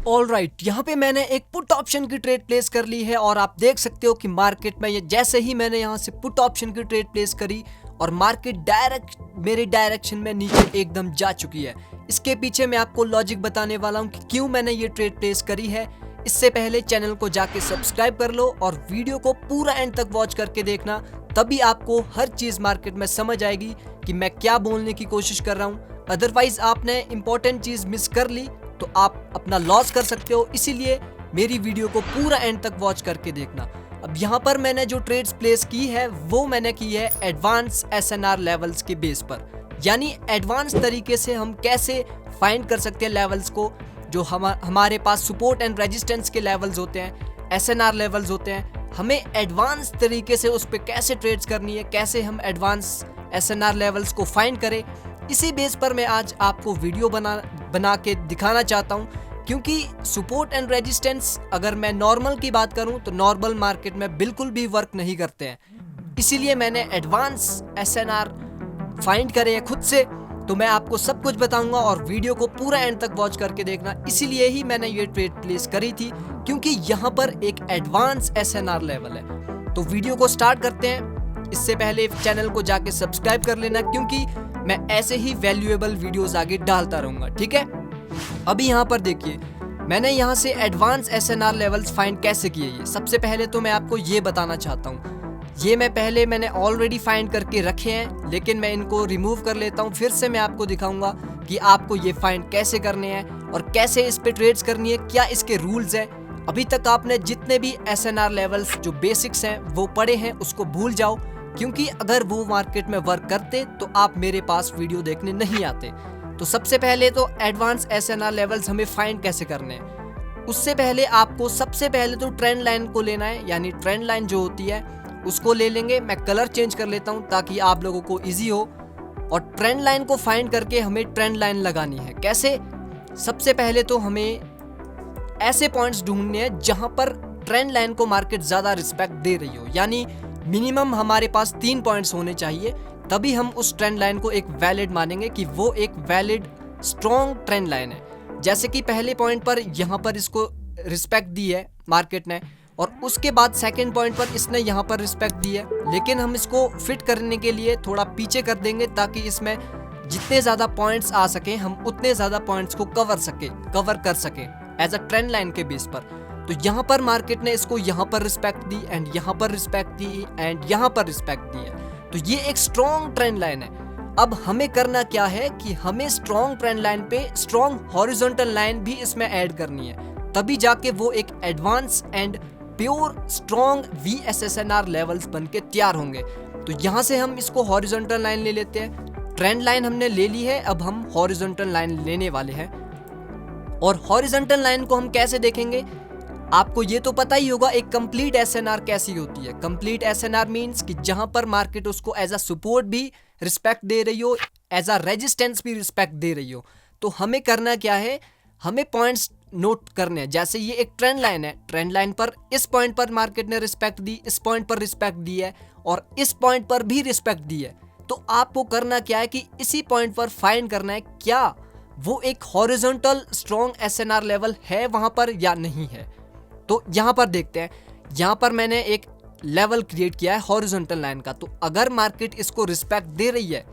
Alright, यहाँ पे मैंने एक पुट ऑप्शन की ट्रेड प्लेस कर ली है और आप देख सकते हो कि मार्केट में ये जैसे ही मैंने यहाँ से पुट ऑप्शन की ट्रेड प्लेस करी और मार्केट डायरेक्ट मेरे डायरेक्शन में नीचे एकदम जा चुकी है। इसके पीछे मैं आपको लॉजिक बताने वाला हूँ कि क्यों मैंने ये ट्रेड प्लेस करी है। इससे पहले चैनल को जाके सब्सक्राइब कर लो और वीडियो को पूरा एंड तक वॉच करके देखना, तभी आपको हर चीज मार्केट में समझ आएगी कि मैं क्या बोलने की कोशिश कर रहा हूँ। अदरवाइज आपने इंपॉर्टेंट चीज मिस कर ली तो आप अपना लॉस कर सकते हो, इसीलिए मेरी वीडियो को पूरा एंड तक वॉच करके देखना। अब यहाँ पर मैंने जो ट्रेड्स प्लेस की है वो मैंने की है एडवांस एसएनआर लेवल्स के बेस पर, यानी एडवांस तरीके से हम कैसे फाइंड कर सकते हैं लेवल्स को, जो हमारे पास सपोर्ट एंड रेजिस्टेंस के लेवल्स होते हैं, एसएनआर लेवल्स होते हैं, हमें एडवांस तरीके से उस पर कैसे ट्रेड्स करनी है, कैसे हम एडवांस एसएनआर लेवल्स को फाइंड करें। इसी बेस पर मैं आज आपको वीडियो बना के दिखाना चाहता हूं, क्योंकि सपोर्ट एंड रेजिस्टेंस अगर मैं नॉर्मल की बात करूं तो नॉर्मल मार्केट में बिल्कुल भी वर्क नहीं करते हैं। इसीलिए मैंने एडवांस एसएनआर फाइंड करे हैं खुद से, तो मैं आपको सब कुछ बताऊंगा और वीडियो को पूरा एंड तक वॉच करके देखना। इसीलिए ही मैंने ये ट्रेड प्लेस करी थी, क्योंकि यहाँ पर एक एडवांस एसएनआर लेवल है। तो वीडियो को स्टार्ट करते हैं। इससे पहले चैनल को जाके सब्सक्राइब कर लेना, क्योंकि मैं ऐसे ही वैल्यूएबल वीडियोस आगे डालता रहूंगा, ठीक है। अभी यहाँ पर देखिए, मैंने यहाँ से एडवांस एसएनआर लेवल्स फाइंड कैसे किए। ये सबसे पहले तो मैं आपको ये बताना चाहता हूँ, ये मैंने ऑलरेडी फाइंड करके रखे हैं, लेकिन मैं इनको रिमूव कर लेता हूँ। फिर से मैं आपको दिखाऊंगा कि आपको ये फाइंड कैसे करने हैं और कैसे इस पे ट्रेड्स करनी है, क्या इसके रूल्स हैं। अभी तक आपने जितने भी एसएनआर लेवल्स जो बेसिक्स हैं वो पढ़े हैं उसको भूल जाओ, क्योंकि अगर वो मार्केट में वर्क करते तो आप मेरे पास वीडियो देखने नहीं आते। तो सबसे पहले तो एडवांस एसएनआर लेवल्स हमें फाइंड कैसे करने हैं, उससे पहले आपको सबसे पहले तो ट्रेंड लाइन को लेना है, यानी ट्रेंड लाइन जो होती है उसको ले लेंगे। मैं कलर चेंज कर लेता हूँ ताकि आप लोगों को इजी हो। और ट्रेंड लाइन को फाइंड करके हमें ट्रेंड लाइन लगानी है। कैसे? सबसे पहले तो हमें ऐसे पॉइंट्स ढूंढने हैं जहां पर ट्रेंड लाइन को मार्केट ज्यादा रिस्पेक्ट दे रही हो, यानी मिनिमम हमारे पास 3 पॉइंट्स होने चाहिए, तभी हम उस ट्रेंड लाइन को एक वैलिड मानेंगे कि वो एक वैलिड स्ट्रॉन्ग ट्रेंड लाइन है। जैसे कि पहले पॉइंट पर यहाँ पर इसको रिस्पेक्ट दी है मार्केट ने, और उसके बाद सेकंड पॉइंट पर इसने यहाँ पर रिस्पेक्ट दी है, लेकिन हम इसको फिट करने के लिए थोड़ा पीछे कर देंगे ताकि इसमें जितने ज्यादा पॉइंट्स आ सके हम उतने ज्यादा पॉइंट्स को कवर कर सके एज अ ट्रेंड लाइन के बेस पर। तो यहाँ पर मार्केट ने इसको यहाँ पर रिस्पेक्ट दी एंड यहाँ पर रिस्पेक्ट दी एंड यहाँ पर रिस्पेक्ट दी है, तो ये एक स्ट्रॉन्ग ट्रेंड लाइन है। अब हमें करना क्या है कि हमें स्ट्रॉन्ग ट्रेंड लाइन पे स्ट्रॉन्ग हॉरिजॉन्टल लाइन भी इसमें ऐड करनी है, तभी जाके वो एक advance and pure strong VSSNR levels बन के तैयार होंगे। तो यहाँ से हम इसको हॉरिजॉन्टल लाइन ले लेते हैं। ट्रेंड लाइन हमने ले ली है, अब हम हॉरिजॉन्टल लाइन लेने वाले हैं। और हॉरिजॉन्टल लाइन को हम कैसे देखेंगे, आपको ये तो पता ही होगा एक कंप्लीट एसएनआर कैसी होती है। कंप्लीट एसएनआर मींस कि जहां पर मार्केट उसको एज अ सपोर्ट भी रिस्पेक्ट दे रही हो, एज अ रेजिस्टेंस भी रिस्पेक्ट दे रही हो। तो हमें करना क्या है, हमें पॉइंट्स नोट करने हैं। जैसे ये एक ट्रेंड लाइन है, ट्रेंड लाइन पर इस पॉइंट पर मार्केट ने रिस्पेक्ट दी, इस पॉइंट पर रिस्पेक्ट दी है और इस पॉइंट पर भी रिस्पेक्ट दी है। तो आपको करना क्या है कि इसी पॉइंट पर फाइंड करना है क्या वो एक हॉरिजॉन्टल स्ट्रॉन्ग एसएनआर लेवल है वहां पर या नहीं है। तो यहाँ पर देखते हैं, यहाँ पर मैंने एक लेवल क्रिएट किया है हॉरिजॉन्टल लाइन का। तो अगर मार्केट इसको रिस्पेक्ट दे रही है,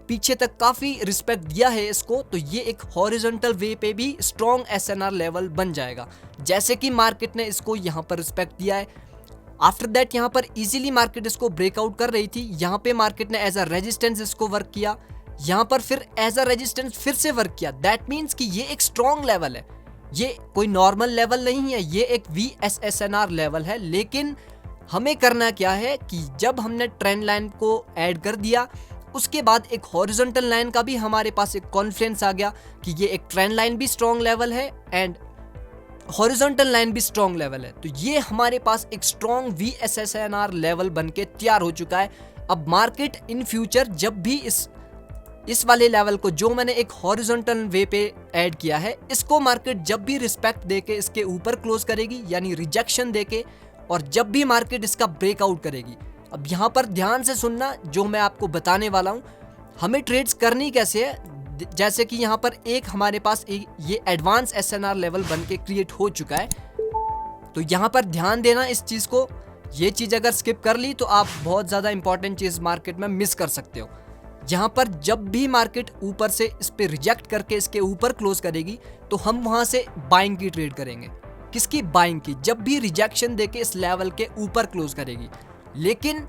पीछे तक काफी रिस्पेक्ट दिया है इसको, तो ये एक हॉरिजॉन्टल वे पे भी स्ट्रॉन्ग एसएनआर लेवल बन जाएगा। जैसे कि मार्केट ने इसको यहाँ पर रिस्पेक्ट दिया है, आफ्टर दैट यहाँ पर इजीली मार्केट इसको ब्रेकआउट कर रही थी, यहाँ पे मार्केट ने एज अ रेजिस्टेंस इसको वर्क किया, यहाँ पर फिर एज अ रेजिस्टेंस फिर से वर्क किया। दैट मीन्स कि ये एक स्ट्रॉन्ग लेवल है, ये कोई नॉर्मल लेवल नहीं है, ये एक VSSNR लेवल है। लेकिन हमें करना क्या है कि जब हमने ट्रेंड लाइन को ऐड कर दिया, उसके बाद एक हॉरिजॉन्टल लाइन का भी हमारे पास एक कॉन्फिडेंस आ गया कि ये एक ट्रेंड लाइन भी स्ट्रॉन्ग लेवल है एंड हॉरिजॉन्टल लाइन भी स्ट्रॉन्ग लेवल है। तो ये हमारे पास एक स्ट्रॉन्ग VSSNR लेवल बन के तैयार हो चुका है। अब मार्केट इन फ्यूचर जब भी इस वाले लेवल को जो मैंने एक हॉरिजॉन्टल वे पे ऐड किया है, इसको मार्केट जब भी रिस्पेक्ट देके इसके ऊपर क्लोज करेगी, यानी रिजेक्शन देके, और जब भी मार्केट इसका ब्रेकआउट करेगी। अब यहाँ पर ध्यान से सुनना जो मैं आपको बताने वाला हूँ। हमें ट्रेड्स करनी कैसे है, जैसे कि यहाँ पर एक हमारे पास ये एडवांस एसएनआर लेवल बन के क्रिएट हो चुका है। तो यहाँ पर ध्यान देना इस चीज़ को, ये चीज़ अगर स्किप कर ली तो आप बहुत ज़्यादा इंपॉर्टेंट चीज़ मार्केट में मिस कर सकते हो। यहाँ पर जब भी मार्केट ऊपर से इस पे रिजेक्ट करके इसके ऊपर क्लोज करेगी तो हम वहाँ से बाइंग की ट्रेड करेंगे। किसकी? बाइंग की। जब भी रिजेक्शन देके इस लेवल के ऊपर क्लोज करेगी। लेकिन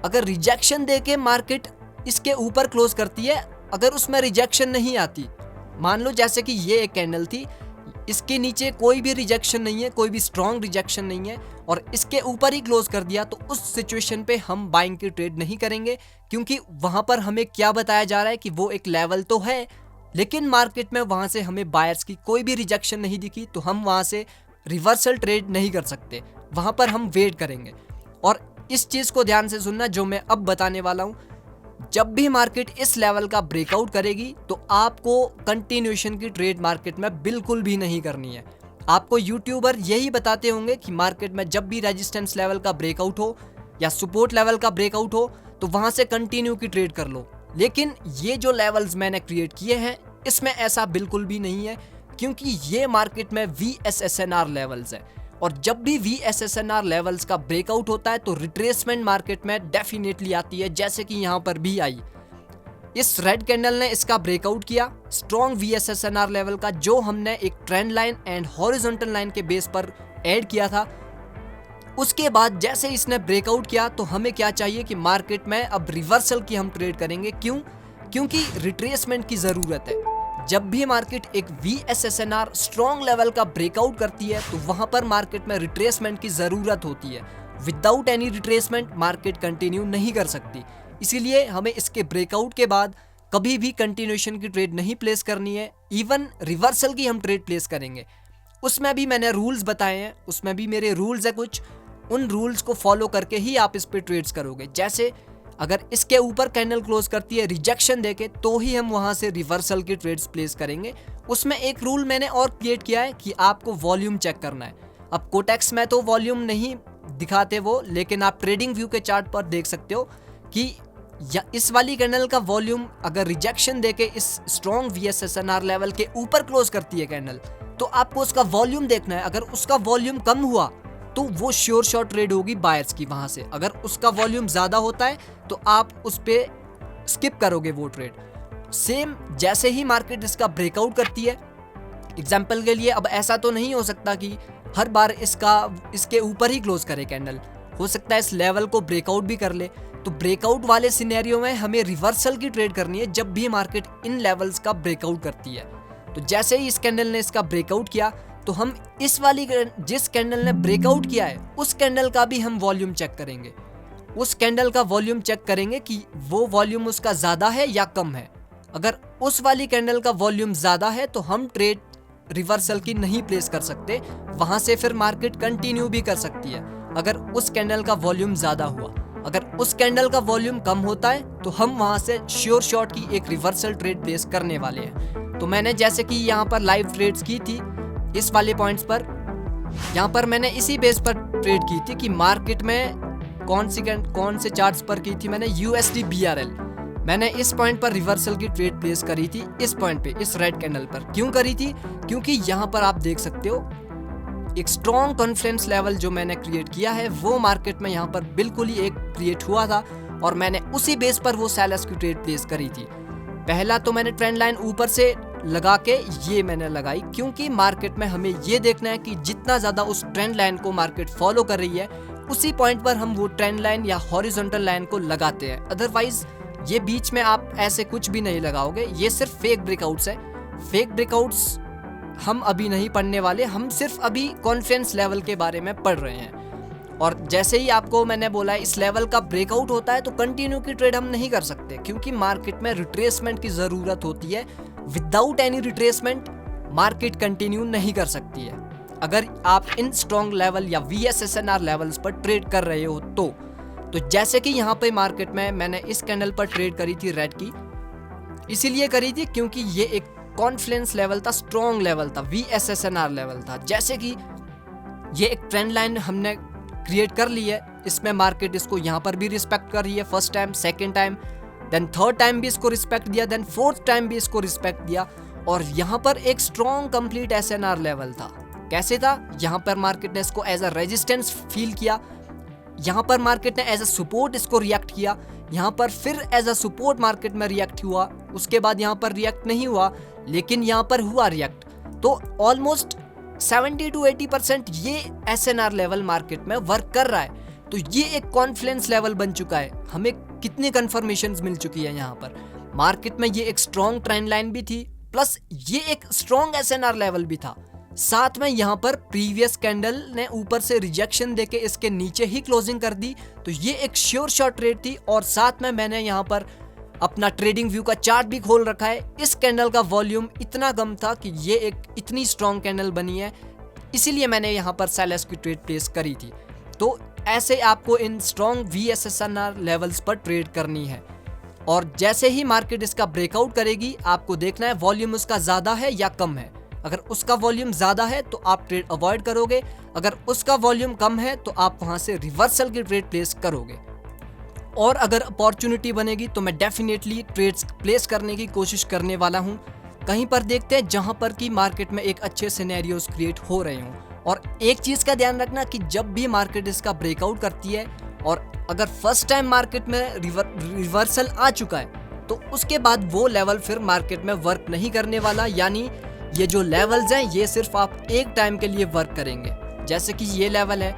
अगर रिजेक्शन देके मार्केट इसके ऊपर क्लोज करती है, अगर उसमें रिजेक्शन नहीं आती, मान लो जैसे कि ये एक कैंडल थी, इसके नीचे कोई भी रिजेक्शन नहीं है, कोई भी स्ट्रॉन्ग रिजेक्शन नहीं है और इसके ऊपर ही क्लोज कर दिया, तो उस सिचुएशन पे हम बाइंग की ट्रेड नहीं करेंगे, क्योंकि वहां पर हमें क्या बताया जा रहा है कि वो एक लेवल तो है, लेकिन मार्केट में वहां से हमें बायर्स की कोई भी रिजेक्शन नहीं दिखी, तो हम वहां से रिवर्सल ट्रेड नहीं कर सकते, वहां पर हम वेट करेंगे। और इस चीज को ध्यान से सुनना जो मैं अब बताने वाला हूं। जब भी मार्केट इस लेवल का ब्रेकआउट करेगी तो आपको कंटिन्यूएशन की ट्रेड मार्केट में बिल्कुल भी नहीं करनी है। आपको यूट्यूबर यही बताते होंगे कि मार्केट में जब भी रेजिस्टेंस लेवल का ब्रेकआउट हो या सपोर्ट लेवल का ब्रेकआउट हो तो वहां से कंटिन्यू की ट्रेड कर लो, लेकिन ये जो लेवल्स मैंने क्रिएट किए हैं इसमें ऐसा बिल्कुल भी नहीं है, क्योंकि ये मार्केट में VSSNR लेवल्स है और जब भी VSSNR लेवल्स का ब्रेकआउट होता है तो रिट्रेसमेंट मार्केट में डेफिनेटली आती है, जैसे कि यहाँ पर भी आई। इस रेड कैंडल ने इसका ब्रेकआउट किया स्ट्रॉन्ग VSSNR लेवल का, जो हमने एक trend line and horizontal line के बेस पर ऐड किया था। उसके बाद जैसे इसने ब्रेकआउट किया तो हमें क्या चाहिए कि मार्केट में अब रिवर्सल की हम ट्रेड करेंगे। क्यों? क्योंकि रिट्रेसमेंट की जरूरत है। जब भी मार्केट एक VSSNR स्ट्रॉन्ग लेवल का ब्रेकआउट करती है तो वहां पर मार्केट में रिट्रेसमेंट की जरूरत होती है। Without any retracement market continue नहीं कर सकती, इसीलिए हमें इसके ब्रेकआउट के बाद कभी भी कंटिन्यूएशन की ट्रेड नहीं प्लेस करनी है। इवन रिवर्सल की हम ट्रेड प्लेस करेंगे, उसमें भी मैंने रूल्स बताए हैं, उसमें भी मेरे रूल्स है कुछ, उन रूल्स को फॉलो करके ही आप इस पे ट्रेड्स करोगे। जैसे अगर इसके ऊपर कैंडल क्लोज करती है रिजेक्शन देके तो ही हम वहां से रिवर्सल की ट्रेड्स प्लेस करेंगे। उसमें एक रूल मैंने और क्रिएट किया है कि आपको वॉल्यूम चेक करना है। अब कोटेक्स में तो वॉल्यूम नहीं दिखाते वो, लेकिन आप ट्रेडिंग व्यू के चार्ट पर देख सकते हो कि या इस वाली कैंडल का वॉल्यूम अगर रिजेक्शन देके इस स्ट्रॉन्ग VSSNR लेवल के ऊपर क्लोज करती है कैंडल, तो आपको उसका वॉल्यूम देखना है। अगर उसका वॉल्यूम कम हुआ तो वो श्योर शॉट ट्रेड होगी बायर्स की वहां से। अगर उसका वॉल्यूम ज्यादा होता है तो आप उस पे स्किप करोगे वो ट्रेड। सेम जैसे ही मार्केट इसका ब्रेकआउट करती है, एग्जांपल के लिए अब ऐसा तो नहीं हो सकता कि हर बार इसके ऊपर ही क्लोज करे कैंडल, हो सकता है इस लेवल को ब्रेकआउट भी कर ले। तो ब्रेकआउट वाले सिनेरियो में हमें रिवर्सल की ट्रेड करनी है जब भी मार्केट इन लेवल्स का ब्रेकआउट करती है। तो जैसे ही इस कैंडल ने इसका ब्रेकआउट किया तो हम इस वाली जिस कैंडल ने ब्रेकआउट किया है उस कैंडल का भी हम वॉल्यूम चेक करेंगे। उस कैंडल का वॉल्यूम चेक करेंगे कि वो वॉल्यूम उसका ज्यादा है या कम है। अगर उस वाली कैंडल का वॉल्यूम ज्यादा है तो हम ट्रेड रिवर्सल की नहीं प्लेस कर सकते, वहां से फिर मार्केट कंटिन्यू भी कर सकती है अगर उस कैंडल का वॉल्यूम ज्यादा हुआ। अगर उस कैंडल का वॉल्यूम कम होता है तो हम वहां से श्योर शॉट की एक रिवर्सल ट्रेड प्लेस करने वाले हैं। तो मैंने जैसे कि यहाँ पर लाइव ट्रेड्स की थी इस वाले पॉइंट्स पर, यहाँ पर मैंने इसी बेस पर ट्रेड की थी कि मार्केट में कौन से चार्ट्स पर की थी मैंने, USD BRL। मैंने इस पॉइंट पर रिवर्सल की ट्रेड प्लेस करी थी, इस पॉइंट पे, इस रेड कैंडल पर। क्यों करी थी? क्योंकि यहाँ पर आप देख सकते हो एक स्ट्रॉन्ग कॉन्फिडेंस लेवल जो मैंने क्रिएट किया है वो मार्केट में यहाँ पर बिल्कुल ही एक क्रिएट हुआ था और मैंने उसी बेस पर वो सेलर्स की ट्रेड प्लेस करी थी। पहला तो मैंने ट्रेंड लाइन ऊपर से लगा के ये मैंने लगाई, क्योंकि मार्केट में हमें ये देखना है कि जितना ज्यादा उस ट्रेंड लाइन को मार्केट फॉलो कर रही है उसी पॉइंट पर हम वो ट्रेंड लाइन या हॉरिजॉन्टल लाइन को लगाते हैं। अदरवाइज ये बीच में आप ऐसे कुछ भी नहीं लगाओगे, ये सिर्फ फेक ब्रेकआउट्स है। फेक ब्रेकआउट्स हम अभी नहीं पढ़ने वाले, हम सिर्फ अभी कॉन्फिडेंस लेवल के बारे में पढ़ रहे हैं। और जैसे ही आपको मैंने बोला इस लेवल का ब्रेकआउट होता है तो कंटिन्यू की ट्रेड हम नहीं कर सकते, क्योंकि मार्केट में रिट्रेसमेंट की जरूरत होती है। Without any retracement market continue नहीं कर सकती है अगर आप इन स्ट्रॉन्ग लेवल या VSSNR लेवल्स पर ट्रेड कर रहे हो तो जैसे कि यहाँ पे मार्केट में मैंने इस कैंडल पर ट्रेड करी थी रेड की, इसीलिए करी थी क्योंकि ये एक कॉन्फ्लुएंस लेवल था, स्ट्रॉन्ग लेवल था, VSSNR लेवल था। जैसे कि ये एक ट्रेंड लाइन हमने क्रिएट कर ली है, इसमें मार्केट इसको यहाँ पर भी रिस्पेक्ट कर रही है first time, second time, then third time भी इसको रिस्पेक्ट दिया, देन फोर्थ टाइम भी इसको रिस्पेक्ट दिया। और यहाँ पर एक स्ट्रॉन्ग कंप्लीट SNR लेवल था। कैसे था? यहाँ पर मार्केट ने इसको एज अ रेजिस्टेंस फील किया, यहाँ पर मार्केट ने एज अ सपोर्ट इसको रिएक्ट किया, यहाँ पर फिर एज अ सपोर्ट मार्केट में रिएक्ट हुआ, उसके बाद यहाँ पर रिएक्ट नहीं हुआ, लेकिन यहाँ पर हुआ रिएक्ट। तो ऑलमोस्ट 70 to 80% ये SNR लेवल मार्केट में वर्क कर रहा है। तो ये एक कॉन्फिडेंस लेवल बन चुका है। हमें कितनी कंफर्मेशंस मिल चुकी है यहाँ पर। मार्केट में ये एक स्ट्रॉन्ग ट्रेंड लाइन भी थी, प्लस ये एक स्ट्रॉन्ग SNR लेवल भी था। साथ में यहाँ पर प्रीवियस कैंडल ने ऊपर से रिजेक्शन देके इसके नीचे ही क्लोजिंग कर दी, तो ये एक श्योर शॉट ट्रेड थी। और साथ में मैंने यहाँ पर अपना ट्रेडिंग व्यू का चार्ट भी खोल रखा है। इस कैंडल का वॉल्यूम इतना कम था कि ये एक इतनी स्ट्रॉन्ग कैंडल बनी है, इसीलिए मैंने यहाँ पर सेलर्स की ट्रेड प्लेस करी थी। तो ऐसे आपको इन स्ट्रॉन्ग VSSNR लेवल्स पर ट्रेड करनी है। और जैसे ही मार्केट इसका ब्रेकआउट करेगी, आपको देखना है वॉल्यूम उसका ज़्यादा है या कम है। अगर उसका वॉल्यूम ज़्यादा है तो आप ट्रेड अवॉइड करोगे, अगर उसका वॉल्यूम कम है तो आप वहाँ से रिवर्सल की ट्रेड प्लेस करोगे। और अगर अपॉर्चुनिटी बनेगी तो मैं डेफिनेटली ट्रेड्स प्लेस करने की कोशिश करने वाला हूँ। कहीं पर देखते हैं जहाँ पर कि मार्केट में एक अच्छे सिनेरियोज क्रिएट हो रहे हों। और एक चीज़ का ध्यान रखना कि जब भी मार्केट इसका ब्रेकआउट करती है और अगर फर्स्ट टाइम मार्केट में रिवर्सल आ चुका है, तो उसके बाद वो लेवल फिर मार्केट में वर्क नहीं करने वाला। यानी ये जो लेवल्स हैं ये सिर्फ आप एक टाइम के लिए वर्क करेंगे। जैसे कि ये लेवल है,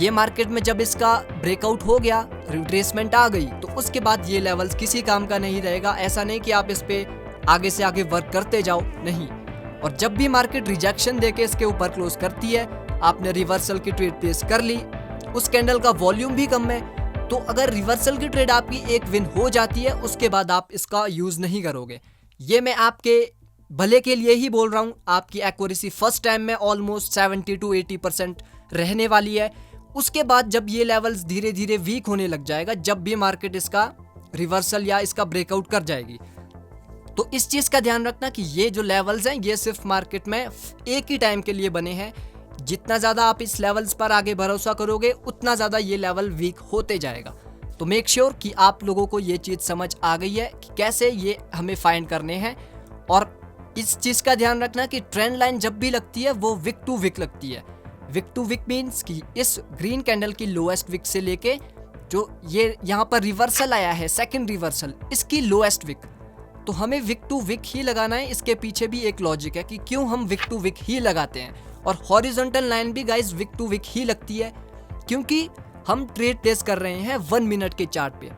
ये मार्केट में जब इसका ब्रेकआउट हो गया, रिट्रेसमेंट आ गई, तो उसके बाद ये लेवल्स किसी काम का नहीं रहेगा। ऐसा नहीं कि आप इस पे आगे से आगे वर्क करते जाओ, नहीं। और जब भी मार्केट रिजेक्शन देके इसके ऊपर क्लोज करती है, आपने रिवर्सल की ट्रेड प्लेस कर ली, उस कैंडल का वॉल्यूम भी कम है, तो अगर रिवर्सल की ट्रेड आपकी एक विन हो जाती है, उसके बाद आप इसका यूज नहीं करोगे। ये मैं आपके भले के लिए ही बोल रहा हूँ। आपकी एक्यूरेसी फर्स्ट टाइम में ऑलमोस्ट 70 to 80% रहने वाली है। उसके बाद जब ये लेवल्स धीरे धीरे वीक होने लग जाएगा, जब भी मार्केट इसका रिवर्सल या इसका ब्रेकआउट कर जाएगी, तो इस चीज़ का ध्यान रखना कि ये जो लेवल्स हैं ये सिर्फ मार्केट में एक ही टाइम के लिए बने हैं। जितना ज़्यादा आप इस लेवल्स पर आगे भरोसा करोगे, उतना ज़्यादा ये लेवल वीक होते जाएगा। तो मेक श्योर कि आप लोगों को ये चीज़ समझ आ गई है कि कैसे ये हमें फाइंड करने हैं। और इस चीज़ का ध्यान रखना कि ट्रेंड लाइन जब भी लगती है वो विक टू विक लगती है। विक टू विक मीन्स कि इस ग्रीन कैंडल की लोएस्ट विक से लेके जो ये यहाँ पर रिवर्सल आया है, सेकंड रिवर्सल, इसकी लोएस्ट विक, तो हमें विक टू विक ही लगाना है। इसके पीछे भी एक लॉजिक है कि क्यों हम विक टू विक ही लगाते हैं। और हॉरिजॉन्टल लाइन भी गाइस विक टू विक ही लगती है, क्योंकि हम ट्रेड प्लेस कर रहे हैं 1 मिनट के चार्ट पे।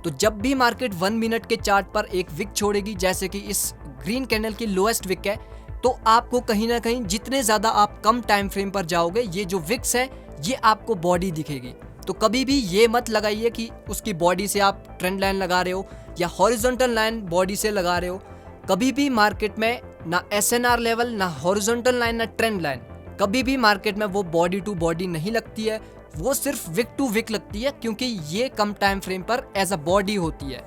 तो जब भी मार्केट 1 मिनट के चार्ट पर एक विक छोड़ेगी, जैसे कि इस ग्रीन कैंडल की लोएस्ट विक है, तो आपको कहीं ना कहीं जितने ज़्यादा आप कम टाइम फ्रेम पर जाओगे, ये जो विक्स है ये आपको बॉडी दिखेगी। तो कभी भी ये मत लगाइए कि उसकी बॉडी से आप ट्रेंड लाइन लगा रहे हो या हॉरिजॉन्टल लाइन बॉडी से लगा रहे हो। कभी भी मार्केट में ना SNR लेवल, ना हॉरिजॉन्टल लाइन, ना ट्रेंड लाइन, कभी भी मार्केट में वो बॉडी टू बॉडी नहीं लगती है, वो सिर्फ विक टू विक लगती है, क्योंकि ये कम टाइम फ्रेम पर एज अ बॉडी होती है।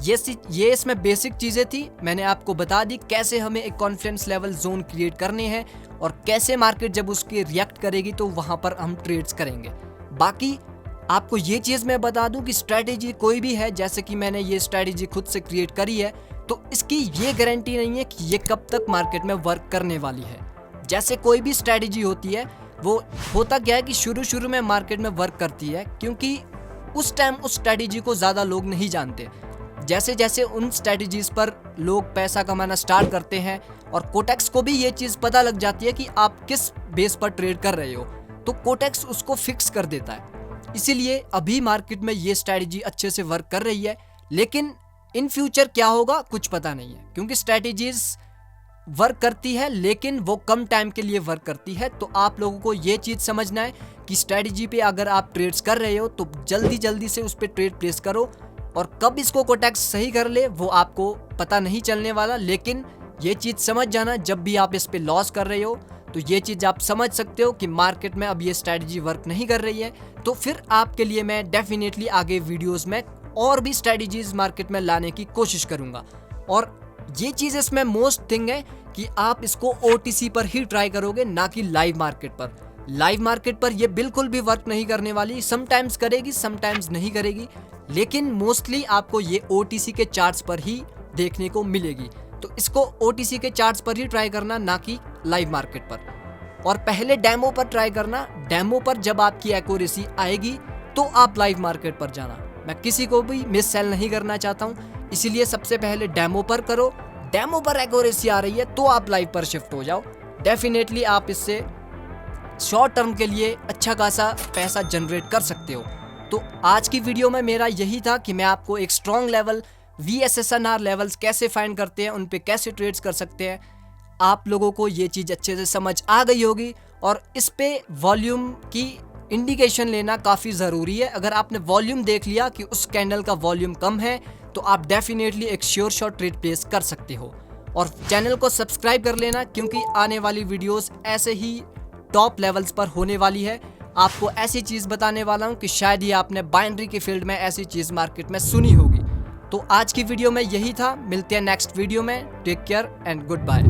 ये इसमें बेसिक चीज़ें थी, मैंने आपको बता दी कैसे हमें एक कॉन्फिडेंस लेवल जोन क्रिएट करने हैं और कैसे मार्केट जब उसके रिएक्ट करेगी तो वहाँ पर हम ट्रेड्स करेंगे। बाकी आपको ये चीज़ मैं बता दूं कि स्ट्रैटेजी कोई भी है, जैसे कि मैंने ये स्ट्रैटेजी खुद से क्रिएट करी है, तो इसकी ये गारंटी नहीं है कि ये कब तक मार्केट में वर्क करने वाली है। जैसे कोई भी स्ट्रैटेजी होती है, वो होता क्या है कि शुरू में मार्केट में वर्क करती है, क्योंकि उस टाइम उस स्ट्रैटेजी को ज़्यादा लोग नहीं जानते। जैसे जैसे उन स्ट्रैटेजीज पर लोग पैसा कमाना स्टार्ट करते हैं और कोटेक्स को भी ये चीज़ पता लग जाती है कि आप किस बेस पर ट्रेड कर रहे हो, तो कोटेक्स उसको फिक्स कर देता है। इसीलिए अभी मार्केट में ये स्ट्रैटेजी अच्छे से वर्क कर रही है, लेकिन इन फ्यूचर क्या होगा कुछ पता नहीं है, क्योंकि स्ट्रैटेजीज वर्क करती है लेकिन वो कम टाइम के लिए वर्क करती है। तो आप लोगों को ये चीज़ समझना है कि स्ट्रैटेजी पे अगर आप ट्रेड्स कर रहे हो तो जल्दी से उस पर ट्रेड प्लेस करो, और कब इसको कोटेक्स सही कर ले वो आपको पता नहीं चलने वाला। लेकिन ये चीज़ समझ जाना, जब भी आप इस पे लॉस कर रहे हो तो ये चीज़ आप समझ सकते हो कि मार्केट में अब ये स्ट्रैटेजी वर्क नहीं कर रही है, तो फिर आपके लिए मैं डेफिनेटली आगे वीडियोस में और भी स्ट्रैटेजीज मार्केट में लाने की कोशिश करूँगा। और ये चीज़ इसमें मोस्ट थिंग है कि आप इसको OTC पर ही ट्राई करोगे, ना कि लाइव मार्केट पर। लाइव मार्केट पर ये बिल्कुल भी वर्क नहीं करने वाली, समटाइम्स करेगी समटाइम्स नहीं करेगी। लेकिन मोस्टली आपको ये OTC के चार्ट्स पर ही देखने को मिलेगी। तो इसको OTC के चार्ट्स पर ही ट्राई करना, ना कि लाइव मार्केट पर। और पहले डेमो पर ट्राई करना। डेमो पर जब आपकी एक्यूरेसी आएगी तो आप लाइव मार्केट पर जाना। मैं किसी को भी मिस सेल नहीं करना चाहता हूँ, इसीलिए सबसे पहले डेमो पर करो। डेमो पर एक्यूरेसी आ रही है तो आप लाइव पर शिफ्ट हो जाओ। डेफिनेटली आप इससे शॉर्ट टर्म के लिए अच्छा खासा पैसा जनरेट कर सकते हो। तो आज की वीडियो में मेरा यही था कि मैं आपको एक स्ट्रॉन्ग लेवल VSSNR लेवल्स कैसे फाइंड करते हैं, उन पे कैसे ट्रेड्स कर सकते हैं। आप लोगों को ये चीज़ अच्छे से समझ आ गई होगी और इस पे वॉल्यूम की इंडिकेशन लेना काफ़ी ज़रूरी है। अगर आपने वॉल्यूम देख लिया कि उस कैंडल का वॉल्यूम कम है तो आप डेफिनेटली एक श्योर शॉट ट्रेड प्लेस कर सकते हो। और चैनल को सब्सक्राइब कर लेना, क्योंकि आने वाली वीडियोस ऐसे ही टॉप लेवल्स पर होने वाली है। आपको ऐसी चीज़ बताने वाला हूँ कि शायद ही आपने बाइनरी की फील्ड में ऐसी चीज़ मार्केट में सुनी होगी। तो आज की वीडियो में यही था। मिलते हैं नेक्स्ट वीडियो में। Take care and good bye.